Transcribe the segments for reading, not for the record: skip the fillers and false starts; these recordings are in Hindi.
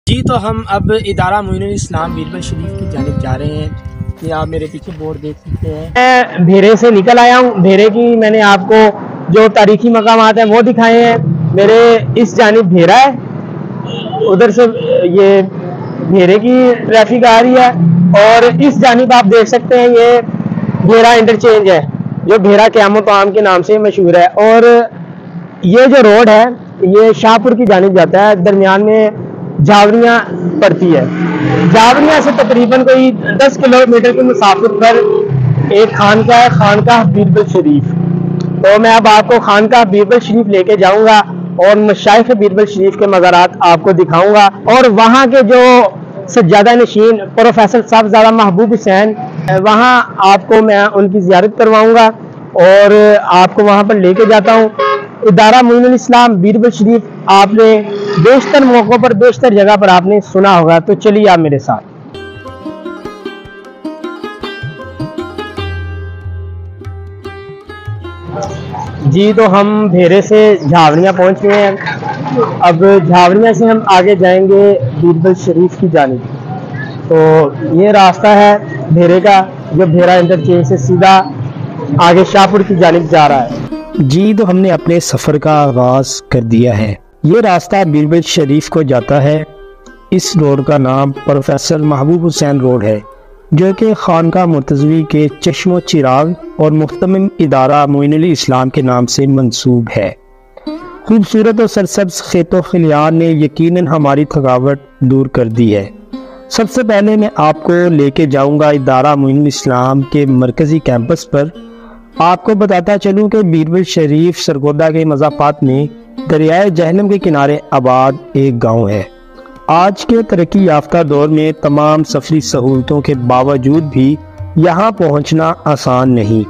जी तो हम अब इदारा मोइनुल इस्लाम बीरबल शरीफ की जानिब जा रहे हैं। ये आप मेरे पीछे बोर्ड देख सकते हैं। मैं भेरे से निकल आया हूँ। भेरे की मैंने आपको जो तारीखी मकामात हैं वो दिखाए हैं। मेरे इस जानिब भेरा है, उधर से ये भेरे की ट्रैफिक आ रही है और इस जानिब आप देख सकते हैं ये भेरा इंटरचेंज है जो भेरा क़यामत आम के नाम से मशहूर है। और ये जो रोड है ये शाहपुर की जानिब जाता है, दरमियान में जावरियाँ पड़ती है। जावरियाँ से तकरीबन कोई 10 किलोमीटर के मुसाफिर पर एक खानका है, खानका बीरबल शरीफ। तो मैं अब आपको खानका बीरबल शरीफ लेके जाऊंगा और मशाइख बीरबल शरीफ के मज़ारात आपको दिखाऊंगा और वहाँ के जो सज्जादा नशीन प्रोफेसर साहबजादा महबूब हुसैन, वहाँ आपको मैं उनकी ज़ियारत करवाऊंगा और आपको वहाँ पर लेके जाता हूँ। इदारा मोइनुल इस्लाम बीरबल शरीफ आपने बेशतर मौक़ों पर, बेशतर जगह पर आपने सुना होगा। तो चलिए आप मेरे साथ। जी तो हम भेरे से झावड़ियाँ पहुँच गए हैं। अब झावड़ियाँ से हम आगे जाएंगे बीरबल शरीफ की जानिब। तो ये रास्ता है भेरे का जो भेरा इंटरचेंज से सीधा आगे शाहपुर की जानिब जा रहा है। जी तो हमने अपने सफ़र का आगाज़ कर दिया है। ये रास्ता बीरबल शरीफ को जाता है। इस रोड का नाम प्रोफेसर महबूब हुसैन रोड है जो कि खानका मुर्तज़वी के चश्मो चिराग और मुख्तमिम इदारा मोइनुल इस्लाम के नाम से मंसूब है। खूबसूरत और सरसब्ज़ खेतों खलियान ने यकीनन हमारी थकावट दूर कर दी है। सबसे पहले मैं आपको लेके जाऊंगा इदारा मोइनुल इस्लाम के मरकज़ी कैंपस पर। आपको बताता चलूं कि बीरबल शरीफ सरगोदा के मज़ाफ़ात में दरियाए जहलम के किनारे आबाद एक गांव है। आज के तरक्की याफ्ता दौर में तमाम सफरी सहूलतों के बावजूद भी यहाँ पहुँचना आसान नहीं।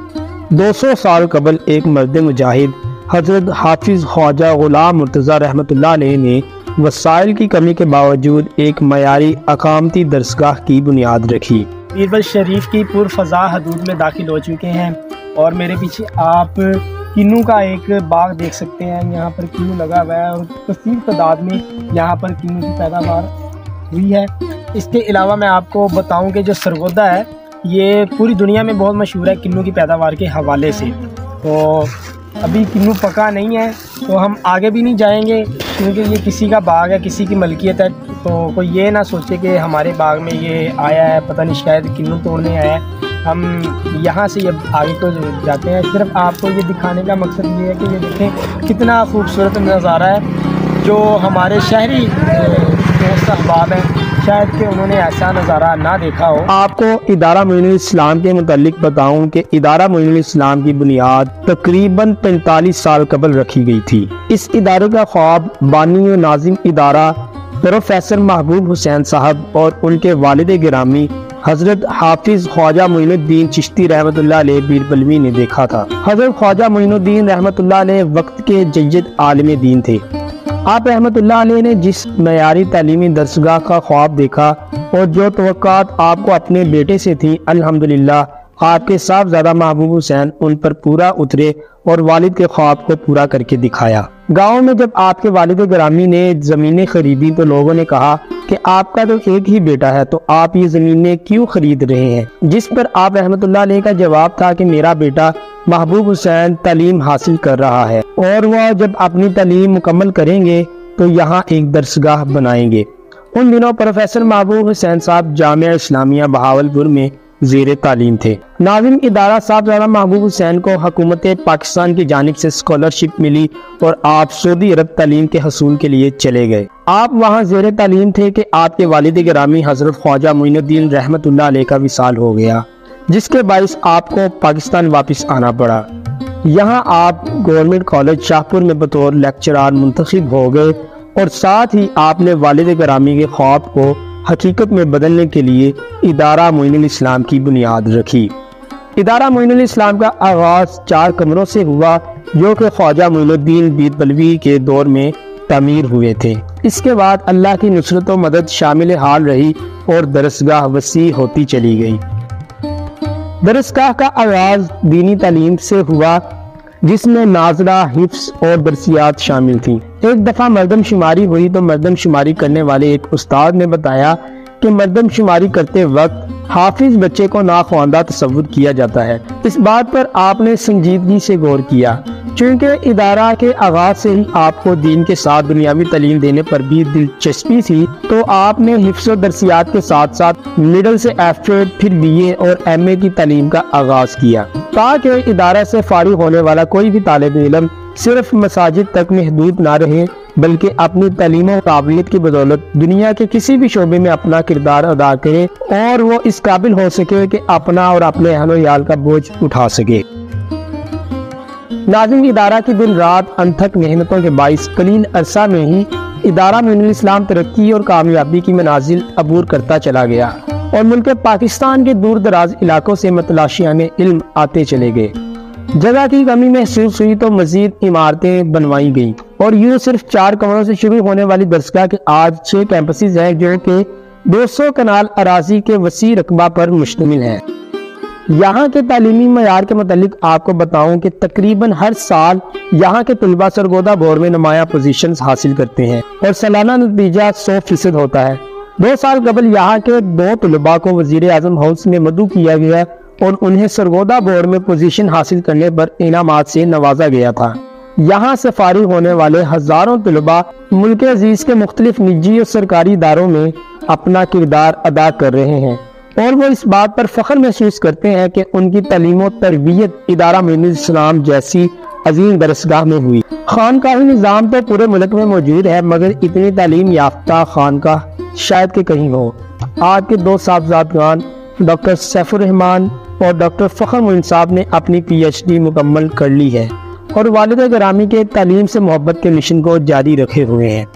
200 साल कबल एक मर्द मुजाहिद हज़रत हाफिज़ ख्वाजा ग़ुलाम मुर्तज़ा रहमतुल्लाह अलैह ने वसाइल की कमी के बावजूद एक मयारी अकामती दरसगाह की बुनियाद रखी। बीरबल शरीफ की पुरफ़ज़ा हदूद में दाखिल हो चुके हैं और मेरे पीछे आप किन्नू का एक बाग देख सकते हैं। यहाँ पर किन्नू लगा हुआ है और कसीर तादाद में यहाँ पर किन्नू की पैदावार हुई है। इसके अलावा मैं आपको बताऊं कि जो सरगोदा है ये पूरी दुनिया में बहुत मशहूर है किन्नू की पैदावार के हवाले से। तो अभी किन्नू पका नहीं है तो हम आगे भी नहीं जाएंगे क्योंकि ये किसी का बाग है, किसी की मलकियत है। तो कोई ये ना सोचे कि हमारे बाग में ये आया है, पता नहीं शायद किन्नू तोड़ने आया है। हम यहाँ से ये आगे को जाते हैं। सिर्फ आपको ये दिखाने का मकसद ये है कि ये देखें कितना खूबसूरत नज़ारा है। जो हमारे शहरी दोस्त अहबाब हैं शायद कि उन्होंने ऐसा नज़ारा ना देखा हो। आपको इदारा मोइनुल इस्लाम के मुतालिक बताऊं कि इदारा मोइनुल इस्लाम की बुनियाद तकरीबन 45 साल कबल रखी गई थी। इस इदारे का ख्वाब बानी और नाजिम इदारा प्रोफेसर महबूब हुसैन साहब और उनके वालिद गिरामी हजरत हाफिज ख्वाजा मोइनुद्दीन चिश्ती रहमतुल्लाह अलैह बीरबलवी ने देखा था। हजरत ख्वाजा मोइनुद्दीन रहमतुल्लाह अलैह वक्त के जय्यद आलिम दीन थे। आप रहमतुल्लाह अलैह ने जिस मयारी तालीमी दरसगाह का ख्वाब देखा और जो तवक्कात आपको अपने बेटे से थी, अल्हम्दुलिल्लाह आपके साहबजादा महबूब हुसैन उन पर पूरा उतरे और वालिद के ख्वाब को पूरा करके दिखाया। गांव में जब आपके वालिद गिरामी ने ज़मीनें खरीदी तो लोगों ने कहा कि आपका तो एक ही बेटा है, तो आप ये ज़मीनें क्यों खरीद रहे हैं? जिस पर आप रहमतुल्लाह अलैह का जवाब था कि मेरा बेटा महबूब हुसैन तालीम हासिल कर रहा है और वह जब अपनी तालीम मुकम्मल करेंगे तो यहाँ एक दरसगाह बनाएंगे। उन दिनों प्रोफेसर महबूब हुसैन साहब जामिया इस्लामिया बहावलपुर में ज़ेरे तालीम थे। नाज़िम इदारा साहबजादा महबूब हुसैन को हुकूमत पाकिस्तान की जानिब से स्कॉलरशिप मिली और आप सऊदी अरब तालीम के हसूल के लिए चले गए। आप वहाँ ज़ेरे तालीम थे कि आपके वालिद गिरामी हज़रत ख्वाजा मोइनुद्दीन रहमतुल्लाह अलैह का विसाल हो गया, जिसके बाइस आपको पाकिस्तान वापस आना पड़ा। यहाँ आप गवर्नमेंट कॉलेज शाहपुर में बतौर लेक्चरार मुंतखब हो गए और साथ ही आपने वालिद गिरामी के ख्वाब को हकीकत में बदलने के लिए इदारा मोइनुल इस्लाम की बुनियाद रखी। इदारा मोइनुल इस्लाम का आगाज़ 4 कमरों से हुआ जो कि ख्वाजा मोइनुद्दीन बीरबलवी के दौर में तमीर हुए थे। इसके बाद अल्लाह की नुसरत व मदद शामिल हाल रही और दरसगाह वसी होती चली गई। दरसगाह का आगाज़ दीनी तालीम से हुआ जिसमें नाजरा, हिफ्स और दरसियात शामिल थी। एक दफ़ा मरदमशुमारी हुई तो मरदमशुमारी करने वाले एक उस्ताद ने बताया कि मरदमशुमारी करते वक्त हाफिज बच्चे को नाख्वानदा तसव्वुर किया जाता है। इस बात पर आपने संजीदगी से गौर किया। चूँकि इदारा के आगाज से ही आपको दीन के साथ दुनियावी तालीम देने पर भी दिलचस्पी थी, तो आपने हिफ्स और दरसियात के साथ साथ मिडल से एफ.एड, फिर BA और MA की तालीम का आगाज किया, ताकि इदारा से फारिग होने वाला कोई भी तालिब इल्म सिर्फ मसाजिद तक महदूद ना रहे, बल्कि अपनी तालीम और काबिलियत की बदौलत दुनिया के किसी भी शोबे में अपना किरदार अदा करे और वो इस काबिल हो सके कि अपना और अपने अहल-ओ-याल का बोझ उठा सके। नाज़िम, इदारा की दिन रात अनथक मेहनतों के बाइस कलील अरसा में ही इदारा मोइनुल इस्लाम तरक्की और कामयाबी की मनाजिल अबूर करता चला गया और मुल्क पाकिस्तान के दूर दराज इलाकों से मतलाशियान इल्म आते चले गए। जगह की कमी महसूस हुई तो मजीद इमारतें बनवाई गईं और यूँ सिर्फ 4 कमरों से शुरू होने वाली दरसगाह के आज 6 कैंपसेस हैं, जो कि 200 कनाल अराजी के वसी रकबा पर मुश्तमिल है। यहाँ के तालीमी मयार के मुतालिक आपको बताऊं कि तकरीबन हर साल यहाँ के तलबा सरगोदा बोर्ड में नुमाया पोजीशंस हासिल करते हैं और सालाना नतीजा 100% होता है। 2 साल कबल यहाँ के 2 तलबा को वजीर आजम हाउस में मदऊ किया गया और उन्हें सरगोदा बोर्ड में पोजीशन हासिल करने पर इनामात से नवाजा गया था। यहाँ से फारिग होने वाले हजारों तलबा मुल्क अजीज के मुख्तलिफ निजी और सरकारी इदारों में अपना किरदार अदा कर रहे हैं और वो इस बात पर फख्र महसूस करते हैं कि उनकी तालीम और तरबियत इदारा मोइनुल इस्लाम जैसी अजीम दरसगाह में हुई। खानकाही निज़ाम तो पूरे मुल्क में मौजूद है, मगर इतनी तालीम याफ्ता खानकाह शायद के कहीं हो। आज के 2 साहबजादगान डॉक्टर सैफुर रहमान और डॉक्टर फ़ख्र मोइन साहब ने अपनी PhD मुकम्मल कर ली है और वालिद गिरामी के तालीम से मोहब्बत के मिशन को जारी रखे हुए हैं।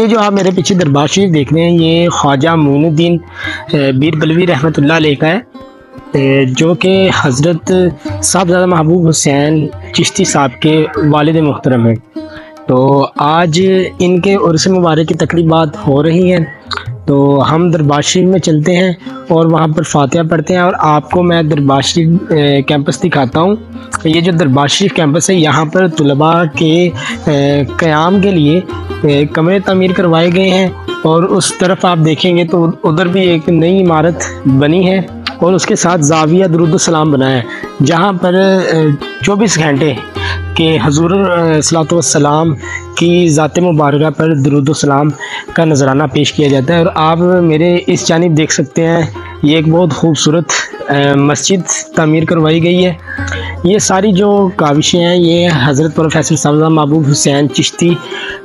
ये जो आप मेरे पीछे दरबार शरीफ देख रहे हैं, ये ख्वाजा मोइनुद्दीन बीरबलवी रहमतुल्लाह अलैह का है, जो कि हज़रत साहबज़ादा महबूब हुसैन चिश्ती साहब के वालिद मोहतरम हैं। तो आज इनके उर्स मुबारक की तकरीबात हो रही हैं, तो हम दरबार शरीफ में चलते हैं और वहाँ पर फातिहा पढ़ते हैं और आपको मैं दरबार शरीफ कैंपस दिखाता हूँ। ये जो दरबार शरीफ कैंपस है, यहाँ पर तलबा के क़याम के लिए कमरे तामीर करवाए गए हैं और उस तरफ आप देखेंगे तो उधर भी एक नई इमारत बनी है और उसके साथ ज़ाविया दरूद सलाम बना है, जहाँ पर 24 घंटे के हजूर सल्लल्लाहु अलैहि वसल्लम की ज़ात मुबारका पर दरूद सलाम का नजराना पेश किया जाता है। और आप मेरे इस जानिब देख सकते हैं, ये एक बहुत खूबसूरत मस्जिद तामीर करवाई गई है। ये सारी जो काविशें हैं, ये हज़रत प्रोफेसर साहबज़ादा महबूब हुसैन चिश्ती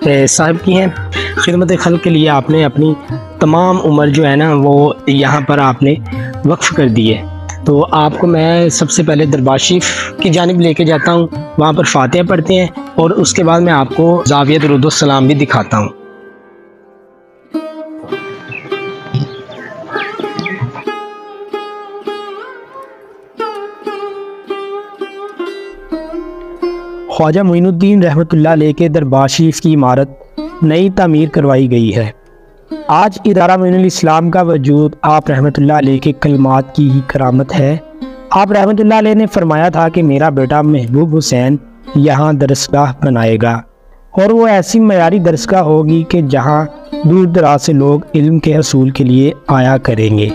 साहब की हैं। खिदमत खल्क़ के लिए आपने अपनी तमाम उम्र जो है ना, वो यहाँ पर आपने वक्फ़ कर दी है। तो आपको मैं सबसे पहले दरबार शरीफ की जानिब लेके जाता हूँ, वहाँ पर फातिहा पढ़ते हैं और उसके बाद मैं आपको ज़ाविया दरूद सलाम भी दिखाता हूँ। ख्वाजा मोइनुद्दीन रहमतुल्लाह अलैह के दरबार शरीफ की इमारत नई तामीर करवाई गई है। आज इदारा मोइनुल इस्लाम का वजूद आप रहमतुल्लाह अलैह के कलमात की ही करामत है। आप रहमतुल्लाह अलैह ने फरमाया था कि मेरा बेटा महबूब हुसैन यहाँ दरसगाह बनाएगा और वो ऐसी मयारी दरसगाह होगी कि जहाँ दूर दराज से लोग इल्म के हसूल के लिए आया करेंगे।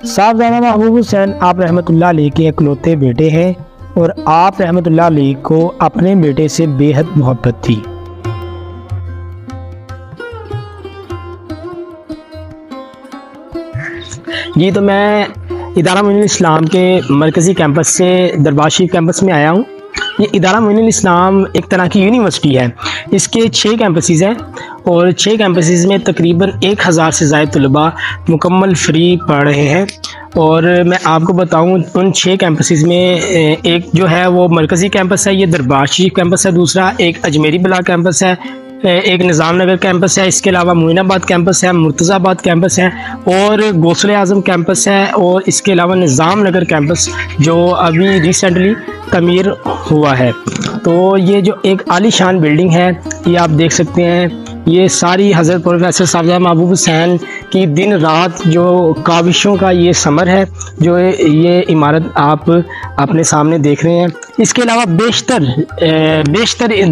साहबज़ादा महबूब हुसैन आप रहमतुल्लाह अलैह के इकलौते बेटे हैं और आप रहमतुल्लाह अलैह को अपने बेटे से बेहद मोहब्बत थी। जी, तो मैं इदारा मोइनुल इस्लाम के मरकज़ी कैंपस से दरबार शरीफ कैंपस में आया हूँ। ये इदारा मोइनुल इस्लाम एक तरह की यूनिवर्सिटी है। इसके 6 कैंपसेस हैं और 6 कैंपसेस में तकरीबन 1000 से ज़ायद तलबा मुकम्मल फ्री पढ़ रहे हैं। और मैं आपको बताऊं, उन 6 कैंपसेस में एक जो है वो मरकज़ी कैंपस है, ये दरबार शरीफ कैंपस है। दूसरा एक अजमेरी ब्लॉक कैंपस है, एक निज़ाम नगर कैंपस है। इसके अलावा मोइनाबाद कैंपस है, मुर्तज़ाबाद कैंपस है और गौसले आज़म कैंपस है। और इसके अलावा निज़ाम नगर कैंपस जो अभी रिसेंटली तमीर हुआ है। तो ये जो एक आलीशान बिल्डिंग है, ये आप देख सकते हैं ये सारी हज़रत प्रोफेसर साहबजादा महबूब हुसैन की दिन रात जो काविशों का ये समर है जो ये इमारत आप अपने सामने देख रहे हैं। इसके अलावा बेशतर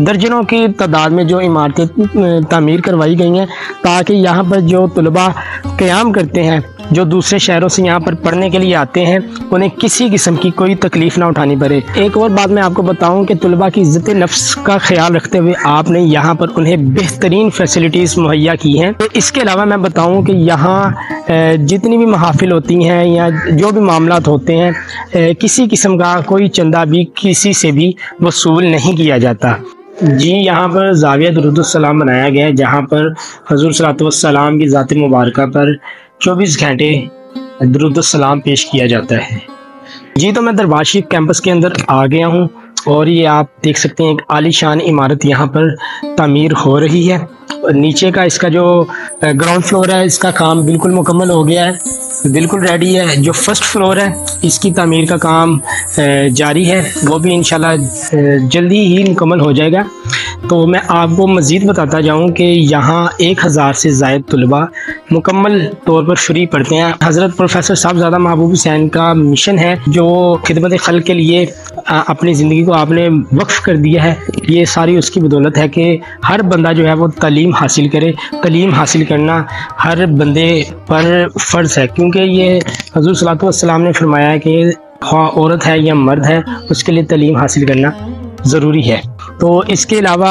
दर्जनों की तादाद में जो इमारतें तामीर करवाई गई हैं ताकि यहाँ पर जो तलबा क़याम करते हैं, जो दूसरे शहरों से यहाँ पर पढ़ने के लिए आते हैं, उन्हें किसी किस्म की कोई तकलीफ़ ना उठानी पड़े। एक और बात मैं आपको बताऊं कि तलबा की इज़्ज़त नफ्स का ख्याल रखते हुए आपने यहाँ पर उन्हें बेहतरीन फैसिलिटीज़ मुहैया की हैं। तो इसके अलावा मैं बताऊं कि यहाँ जितनी भी महाफिल होती हैं या जो भी मामलात होते हैं, किसी किस्म का कोई चंदा भी किसी से भी वसूल नहीं किया जाता। जी, यहाँ पर ज़ाविया दुरूदुस्सलाम बनाया गया है जहाँ पर हुज़ूर सल्लल्लाहु अलैहि वसल्लम की ज़ात मुबारका पर 24 घंटे दुरूदुस्सलाम पेश किया जाता है। जी, तो मैं दरबार शरीफ कैंपस के अंदर आ गया हूँ और ये आप देख सकते हैं एक आलीशान इमारत यहाँ पर तामीर हो रही है। नीचे का इसका जो ग्राउंड फ्लोर है इसका काम बिल्कुल मुकम्मल हो गया है, बिल्कुल रेडी है। जो फर्स्ट फ्लोर है इसकी तामीर का काम जारी है, वो भी इंशाल्लाह जल्दी ही मुकम्मल हो जाएगा। तो मैं आपको मज़ीद बताता जाऊं कि यहाँ 1000 से ज़ायद तलबा मुकम्मल तौर पर फ्री पढ़ते हैं। हज़रत प्रोफेसर साहबजादा महबूब हुसैन का मिशन है जो खिदमत खल्क़ के लिए अपनी ज़िंदगी को आपने वक्फ़ कर दिया है। ये सारी उसकी बदौलत है कि हर बंदा जो है वो तालीम हासिल करे। तालीम हासिल करना हर बंदे पर फ़र्ज़ है, क्योंकि ये हुज़ूर सल्लल्लाहु अलैहि वसल्लम ने फरमाया है कि ख्वाह औरत है या मर्द है, उसके लिए तालीम हासिल करना ज़रूरी है। तो इसके अलावा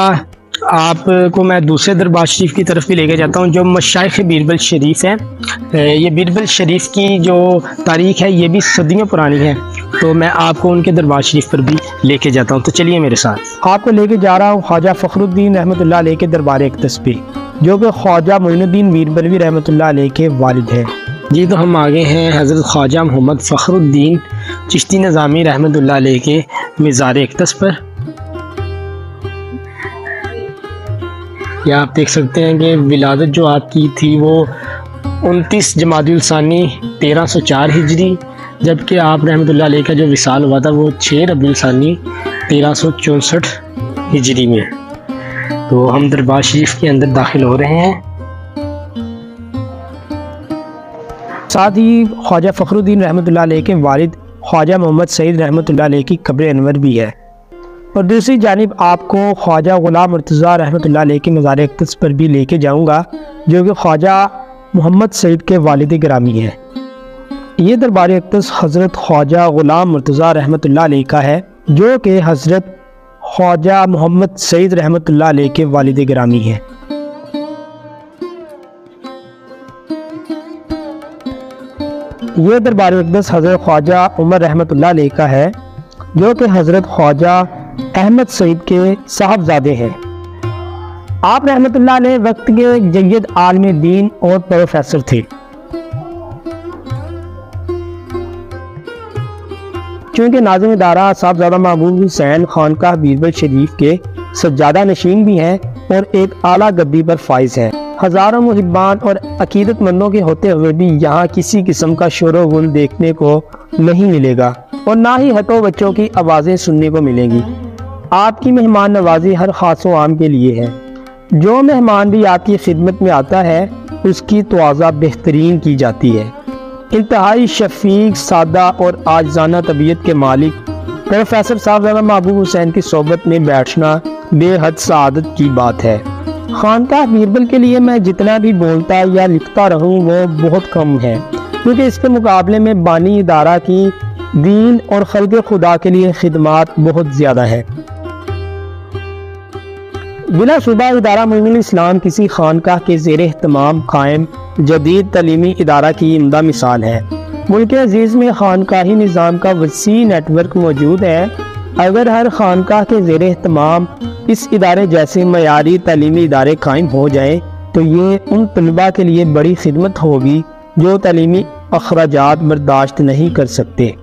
आपको मैं दूसरे दरबार शरीफ की तरफ भी लेके जाता हूँ जो मशाइख बीरबल शरीफ है। ये बीरबल शरीफ की जो तारीख़ है ये भी सदियों पुरानी है, तो मैं आपको उनके दरबार शरीफ पर भी लेके जाता हूँ। तो चलिए मेरे साथ। आपको लेके जा रहा हूँ ख्वाजा फ़खरुद्दीन रहमतुल्लाह अलैह के दरबार अक़दस पे, जो कि ख्वाजा मोइनुद्दीन बीरबलवी रहमतुल्लाह अलैह के वालिद हैं। जी, तो हम आगे हैं हज़रत ख्वाजा मोहम्मद फ़खरुद्दीन चिश्ती निज़ामी रहमतुल्लाह अलैह के मज़ार अक़दस पर। या आप देख सकते हैं कि विलादत जो आपकी थी वो 29 जमादुल सानी 1304 हिजरी, जबकि आप रहमतुल्लाह अलैह का जो विसाल हुआ था वो 6 रबीउल सानी 1364 हिजरी में। तो हम दरबार शरीफ के अंदर दाखिल हो रहे हैं। साथ ही ख्वाजा फ़खरुद्दीन रहमतुल्लाह अलैह के वालिद ख्वाजा मोहम्मद सईद रहमतुल्लाह अलैह की कब्र अनवर भी है। और दूसरी जानिब आपको ख्वाजा ग़ुलाम मुर्तज़ा रहमतुल्लाह अलैह के मज़ार अक़दस पर भी लेके जाऊँगा, जो कि ख्वाजा मोहम्मद सईद के वालिद गिरामी है। ये दरबार अक़दस हज़रत ख्वाजा ग़ुलाम मुर्तज़ा रहमतुल्लाह अलैह का है, जो कि हज़रत ख्वाजा मोहम्मद सईद रहमतुल्लाह अलैह के वालिद गिरामी है। ये दरबार अक़दस हज़रत ख्वाजा उमर रहमतुल्लाह अलैह का है, जो कि हज़रत ख्वाजा अहमद सईद के साहबजादे हैं। आप रहमतुल्लाह अलैह वक्त के जय्यद आलिम दीन और प्रोफेसर थे। चूँकि नाज़िम इदारा साहबजादा महबूब हुसैन खानकाह बीरबल शरीफ के सज्जादा नशीन भी हैं और एक आला गद्दी पर फाइज हैं। हज़ारों मुहिब्बान और अकीदतमंदों के होते हुए भी यहाँ किसी किस्म का शोर व गुल देखने को नहीं मिलेगा और ना ही हतो बच्चों की आवाज़ें सुनने को मिलेंगी। आपकी मेहमान नवाजी हर खास व आम के लिए है। जो मेहमान भी आपकी खिदमत में आता है उसकी तवाज़ा बेहतरीन की जाती है। इंतहाई शफीक, सादा और आजाना तबीयत के मालिक प्रोफेसर साहबजादा महबूब हुसैन की सोबत में बैठना बेहद सआदत की बात है। खानकाह बीरबल के लिए मैं जितना भी बोलता या लिखता रहूं वो बहुत कम है, क्योंकि इसके मुकाबले में बानी इदारा की दीन और खल्क़ खुदा के लिए खिदमात बहुत ज़्यादा है। बिला शुबा इदारा मोइनुल इस्लाम किसी खानकाह के ज़ेर एहतमाम कायम जदीद तलीमी इदारा की उम्दा मिसाल है। मुल्क अजीज़ में खानकाही निज़ाम का वसी नेटवर्क मौजूद है। अगर हर खानकाह के ज़ेर एहतमाम इस इदारे जैसे मयारी तलीमी इदारे कायम हो जाए तो ये उन तलबा के लिए बड़ी खिदमत होगी जो तलीमी अखराजात बर्दाश्त नहीं कर सकते।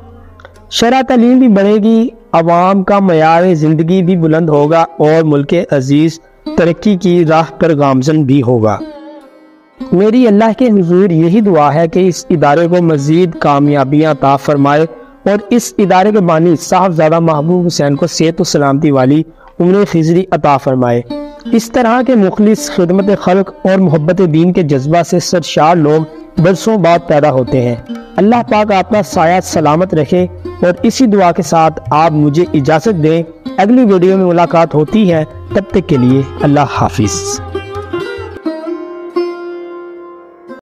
शरअ तालीम भी बढ़ेगी, अवाम का मयार ज़िंदगी भी बुलंद होगा और मुल्क अजीज़ तरक्की की राह पर गामज़न भी होगा। मेरी अल्लाह के हुज़ूर यही दुआ है कि इस इदारे को मज़ीद कामयाबियाँ अता फरमाए और इस इदारे के बानी साहबजादा महबूब हुसैन को सेहत व सलामती वाली उम्र खिज़री अता फरमाए। इस तरह के मुखलिस, खिदमत खल्क और मोहब्बत दीन के जज्बा से सरशार लोग बरसों बाद पैदा होते हैं। अल्लाह पाक आपका साया सलामत रखे और इसी दुआ के साथ आप मुझे इजाज़त दें। अगली वीडियो में मुलाकात होती है, तब तक के लिए अल्लाह हाफिज़।